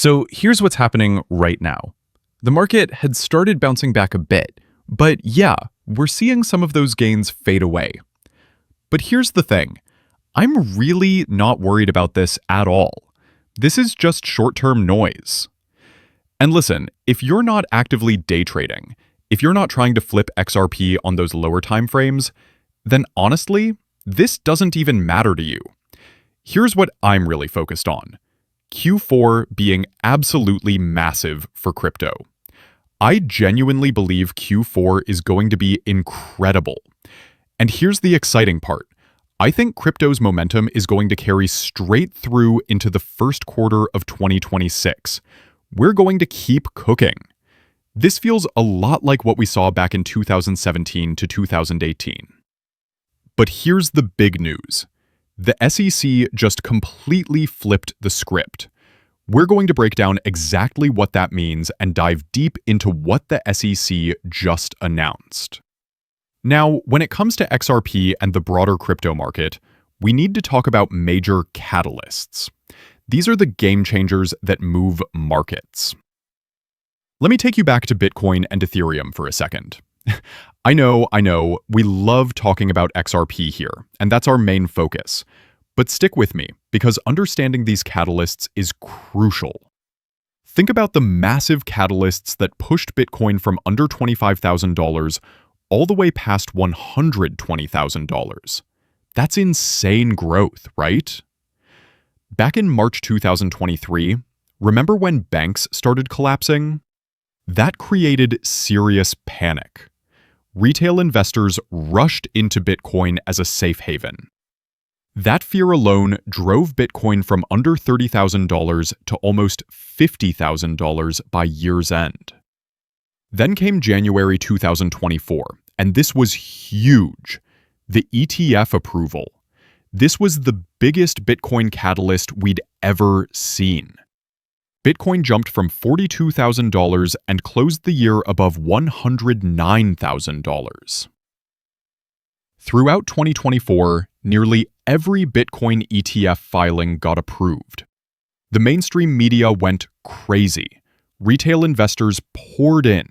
So here's what's happening right now. The market had started bouncing back a bit, but yeah, we're seeing some of those gains fade away. But here's the thing. I'm really not worried about this at all. This is just short-term noise. And listen, if you're not actively day trading, if you're not trying to flip XRP on those lower time frames, then honestly, this doesn't even matter to you. Here's what I'm really focused on. Q4 being absolutely massive for crypto. I genuinely believe Q4 is going to be incredible. And here's the exciting part. I think crypto's momentum is going to carry straight through into the first quarter of 2026. We're going to keep cooking. This feels a lot like what we saw back in 2017 to 2018. But here's the big news. The SEC just completely flipped the script. We're going to break down exactly what that means and dive deep into what the SEC just announced. Now, when it comes to XRP and the broader crypto market, we need to talk about major catalysts. These are the game changers that move markets. Let me take you back to Bitcoin and Ethereum for a second. I know, we love talking about XRP here, and that's our main focus. But stick with me, because understanding these catalysts is crucial. Think about the massive catalysts that pushed Bitcoin from under $25,000 all the way past $120,000. That's insane growth, right? Back in March 2023, remember when banks started collapsing? That created serious panic. Retail investors rushed into Bitcoin as a safe haven. That fear alone drove Bitcoin from under $30,000 to almost $50,000 by year's end. Then came January 2024, and this was huge. The ETF approval. This was the biggest Bitcoin catalyst we'd ever seen. Bitcoin jumped from $42,000 and closed the year above $109,000. Throughout 2024, nearly every Bitcoin ETF filing got approved. The mainstream media went crazy. Retail investors poured in.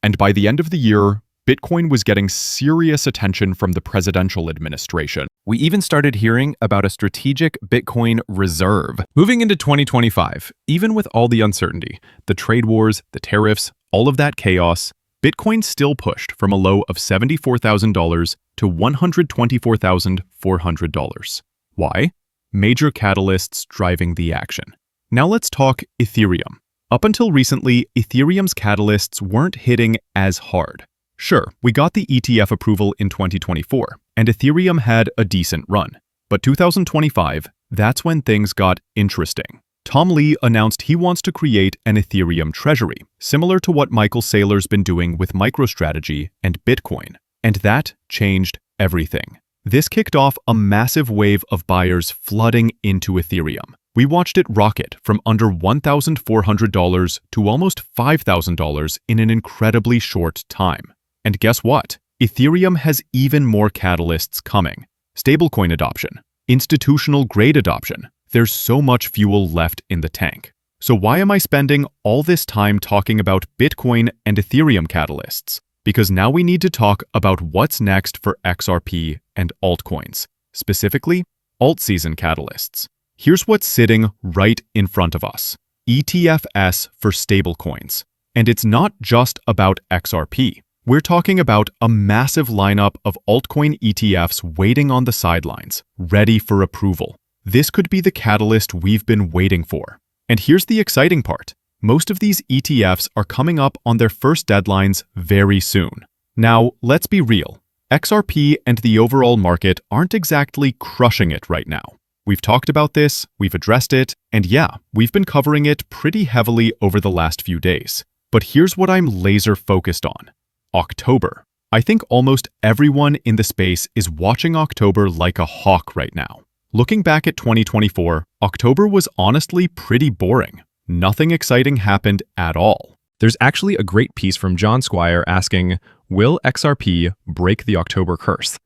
And by the end of the year, Bitcoin was getting serious attention from the presidential administration. We even started hearing about a strategic Bitcoin reserve. Moving into 2025, even with all the uncertainty, the trade wars, the tariffs, all of that chaos, Bitcoin still pushed from a low of $74,000 to $124,400. Why? Major catalysts driving the action. Now let's talk Ethereum. Up until recently, Ethereum's catalysts weren't hitting as hard. Sure, we got the ETF approval in 2024, and Ethereum had a decent run. But 2025, that's when things got interesting. Tom Lee announced he wants to create an Ethereum treasury, similar to what Michael Saylor's been doing with MicroStrategy and Bitcoin. And that changed everything. This kicked off a massive wave of buyers flooding into Ethereum. We watched it rocket from under $1,400 to almost $5,000 in an incredibly short time. And guess what? Ethereum has even more catalysts coming. Stablecoin adoption, institutional grade adoption. There's so much fuel left in the tank. So why am I spending all this time talking about Bitcoin and Ethereum catalysts? Because now we need to talk about what's next for XRP and altcoins, specifically alt season catalysts. Here's what's sitting right in front of us. ETFs for stablecoins. And it's not just about XRP. We're talking about a massive lineup of altcoin ETFs waiting on the sidelines, ready for approval. This could be the catalyst we've been waiting for. And here's the exciting part. Most of these ETFs are coming up on their first deadlines very soon. Now, let's be real. XRP and the overall market aren't exactly crushing it right now. We've talked about this, we've addressed it, and yeah, we've been covering it pretty heavily over the last few days. But here's what I'm laser focused on. October. I think almost everyone in the space is watching October like a hawk right now. Looking back at 2024, October was honestly pretty boring. Nothing exciting happened at all. There's actually a great piece from John Squire asking, will XRP break the October curse?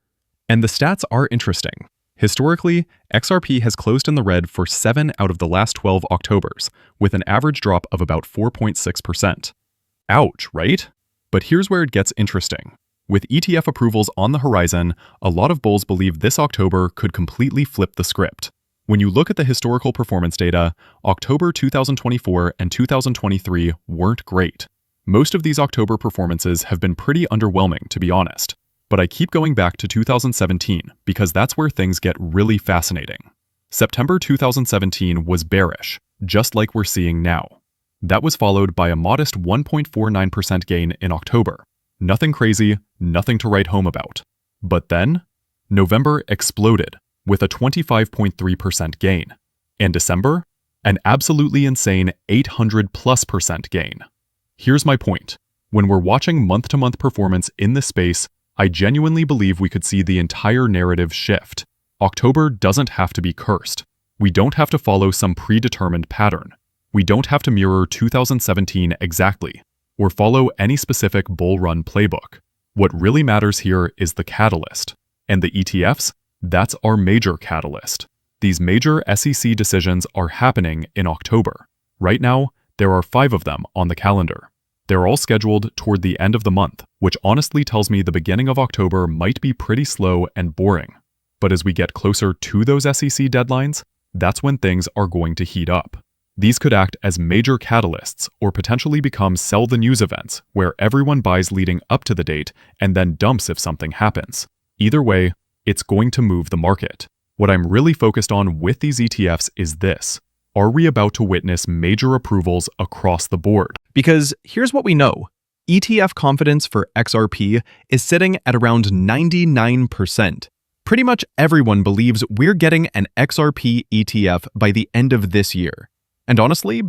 And the stats are interesting. Historically, XRP has closed in the red for 7 out of the last 12 Octobers, with an average drop of about 4.6%. Ouch, right? But here's where it gets interesting. With ETF approvals on the horizon, a lot of bulls believe this October could completely flip the script. When you look at the historical performance data, October 2024 and 2023 weren't great. Most of these October performances have been pretty underwhelming, to be honest. But I keep going back to 2017 because that's where things get really fascinating. September 2017 was bearish, just like we're seeing now. That was followed by a modest 1.49% gain in October. Nothing crazy, nothing to write home about. But then, November exploded with a 25.3% gain. And December, an absolutely insane 800+% gain. Here's my point. When we're watching month-to-month performance in this space, I genuinely believe we could see the entire narrative shift. October doesn't have to be cursed. We don't have to follow some predetermined pattern. We don't have to mirror 2017 exactly, or follow any specific bull run playbook. What really matters here is the catalyst. And the ETFs, that's our major catalyst. These major SEC decisions are happening in October. Right now, there are 5 of them on the calendar. They're all scheduled toward the end of the month, which honestly tells me the beginning of October might be pretty slow and boring. But as we get closer to those SEC deadlines, that's when things are going to heat up. These could act as major catalysts or potentially become sell the news events where everyone buys leading up to the date and then dumps if something happens. Either way, it's going to move the market. What I'm really focused on with these ETFs is this. Are we about to witness major approvals across the board? Because here's what we know. ETF confidence for XRP is sitting at around 99%. Pretty much everyone believes we're getting an XRP ETF by the end of this year. And honestly,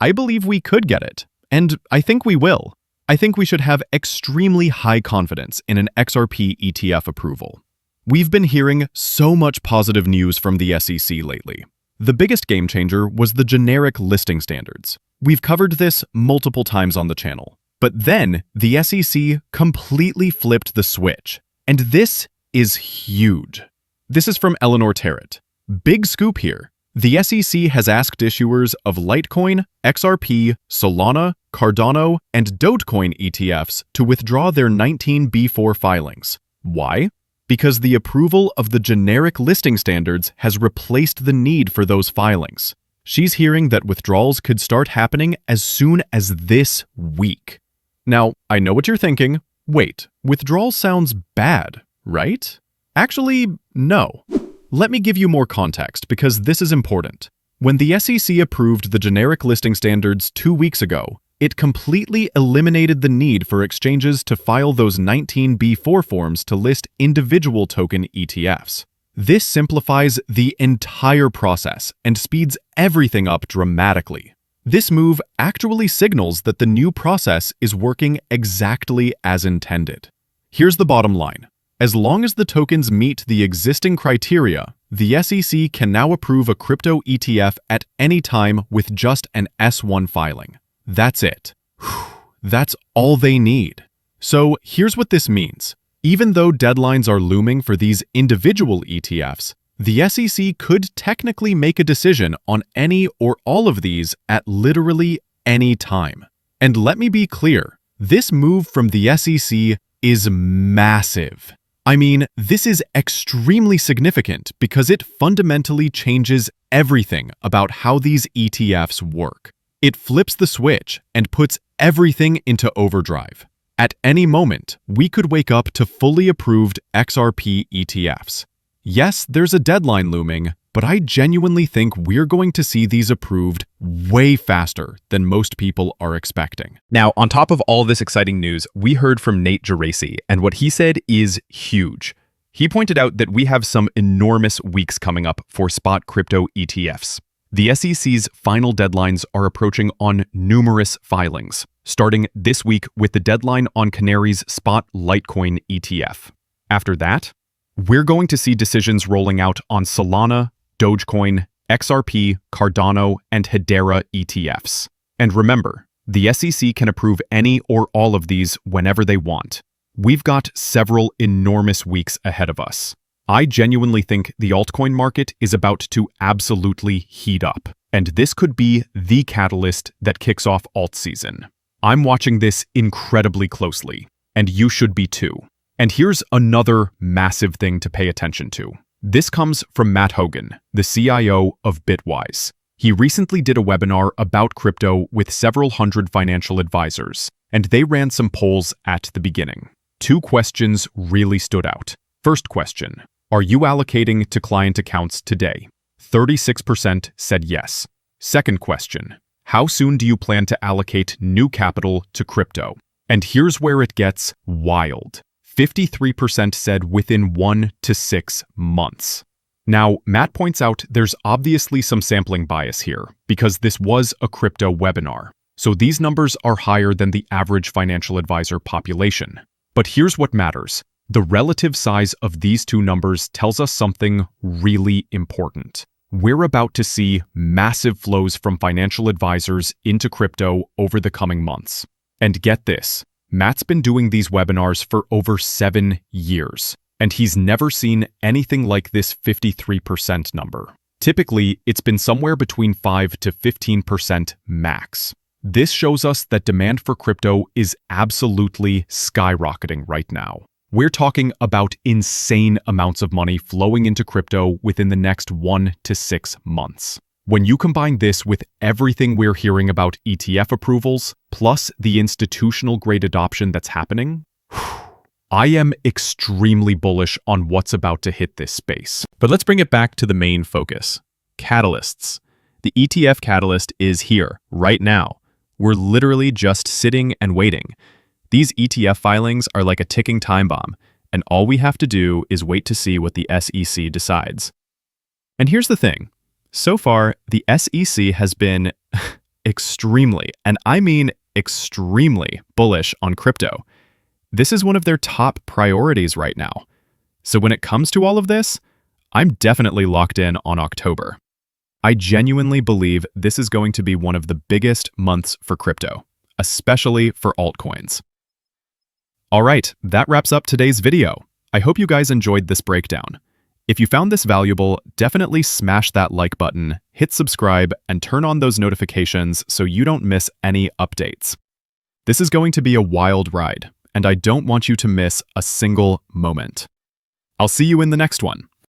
I believe we could get it. And I think we will. I think we should have extremely high confidence in an XRP ETF approval. We've been hearing so much positive news from the SEC lately. The biggest game changer was the generic listing standards. We've covered this multiple times on the channel. But then, the SEC completely flipped the switch. And this is huge. This is from Eleanor Terrett. Big scoop here. The SEC has asked issuers of Litecoin, XRP, Solana, Cardano, and Dogecoin ETFs to withdraw their 19B4 filings. Why? Because the approval of the generic listing standards has replaced the need for those filings. She's hearing that withdrawals could start happening as soon as this week. Now, I know what you're thinking. Wait, withdrawal sounds bad, right? Actually, no. Let me give you more context because this is important. When the SEC approved the generic listing standards 2 weeks ago, it completely eliminated the need for exchanges to file those 19B4 forms to list individual token ETFs. This simplifies the entire process and speeds everything up dramatically. This move actually signals that the new process is working exactly as intended. Here's the bottom line. As long as the tokens meet the existing criteria, the SEC can now approve a crypto ETF at any time with just an S1 filing. That's it. That's all they need. So here's what this means. Even though deadlines are looming for these individual ETFs, the SEC could technically make a decision on any or all of these at literally any time. And let me be clear, this move from the SEC is massive. I mean, this is extremely significant because it fundamentally changes everything about how these ETFs work. It flips the switch and puts everything into overdrive. At any moment, we could wake up to fully approved XRP ETFs. Yes, there's a deadline looming, but I genuinely think we're going to see these approved way faster than most people are expecting. Now, on top of all this exciting news, we heard from Nate Geraci, and what he said is huge. He pointed out that we have some enormous weeks coming up for spot crypto ETFs. The SEC's final deadlines are approaching on numerous filings, starting this week with the deadline on Canary's spot Litecoin ETF. After that, we're going to see decisions rolling out on Solana, Dogecoin, XRP, Cardano, and Hedera ETFs. And remember, the SEC can approve any or all of these whenever they want. We've got several enormous weeks ahead of us. I genuinely think the altcoin market is about to absolutely heat up, and this could be the catalyst that kicks off alt season. I'm watching this incredibly closely, and you should be too. And here's another massive thing to pay attention to. This comes from Matt Hogan, the CIO of Bitwise. He recently did a webinar about crypto with several hundred financial advisors, and they ran some polls at the beginning. 2 questions really stood out. First question, are you allocating to client accounts today? 36% said yes. Second question, how soon do you plan to allocate new capital to crypto? And here's where it gets wild. 53% said within 1 to 6 months. Now, Matt points out there's obviously some sampling bias here, because this was a crypto webinar. So these numbers are higher than the average financial advisor population. But here's what matters. The relative size of these 2 numbers tells us something really important. We're about to see massive flows from financial advisors into crypto over the coming months. And get this, Matt's been doing these webinars for over 7 years, and he's never seen anything like this 53% number. Typically, it's been somewhere between 5 to 15% max. This shows us that demand for crypto is absolutely skyrocketing right now. We're talking about insane amounts of money flowing into crypto within the next 1 to 6 months. When you combine this with everything we're hearing about ETF approvals, plus the institutional-grade adoption that's happening, I am extremely bullish on what's about to hit this space. But let's bring it back to the main focus. Catalysts. The ETF catalyst is here, right now. We're literally just sitting and waiting. These ETF filings are like a ticking time bomb, and all we have to do is wait to see what the SEC decides. And here's the thing. So far, the SEC has been extremely, and I mean extremely, bullish on crypto. This is one of their top priorities right now. So when it comes to all of this, I'm definitely locked in on October. I genuinely believe this is going to be one of the biggest months for crypto, especially for altcoins. All right, that wraps up today's video. I hope you guys enjoyed this breakdown. If you found this valuable, definitely smash that like button, hit subscribe, and turn on those notifications so you don't miss any updates. This is going to be a wild ride, and I don't want you to miss a single moment. I'll see you in the next one.